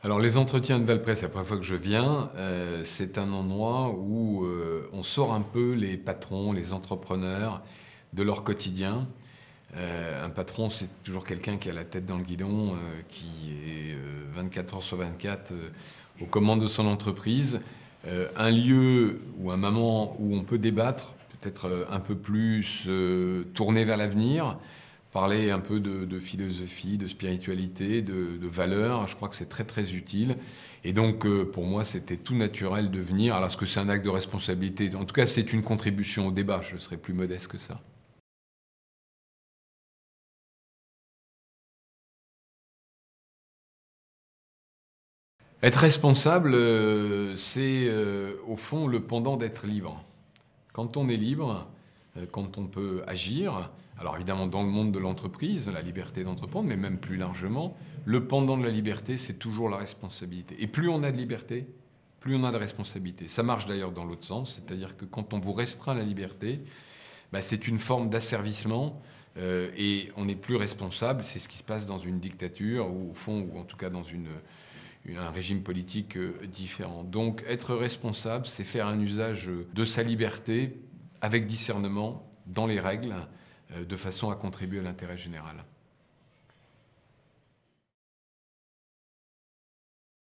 Alors les entretiens de Valprès, c'est la première fois que je viens. C'est un endroit où on sort un peu les patrons, les entrepreneurs de leur quotidien. Un patron, c'est toujours quelqu'un qui a la tête dans le guidon, qui est 24 heures sur 24 aux commandes de son entreprise. Un lieu ou un moment où on peut débattre, peut-être un peu plus tourné vers l'avenir, parler un peu de philosophie, de spiritualité, de valeurs. Je crois que c'est très très utile. Et donc pour moi, c'était tout naturel de venir. Alors est-ce que c'est un acte de responsabilité? En tout cas, c'est une contribution au débat. Je serais plus modeste que ça. Être responsable, c'est au fond le pendant d'être libre. Quand on est libre, quand on peut agir, alors évidemment dans le monde de l'entreprise, la liberté d'entreprendre, mais même plus largement, le pendant de la liberté, c'est toujours la responsabilité. Et plus on a de liberté, plus on a de responsabilité. Ça marche d'ailleurs dans l'autre sens, c'est-à-dire que quand on vous restreint la liberté, bah, c'est une forme d'asservissement et on n'est plus responsable. C'est ce qui se passe dans une dictature, ou au fond, ou en tout cas dans un régime politique différent. Donc être responsable, c'est faire un usage de sa liberté avec discernement, dans les règles, de façon à contribuer à l'intérêt général.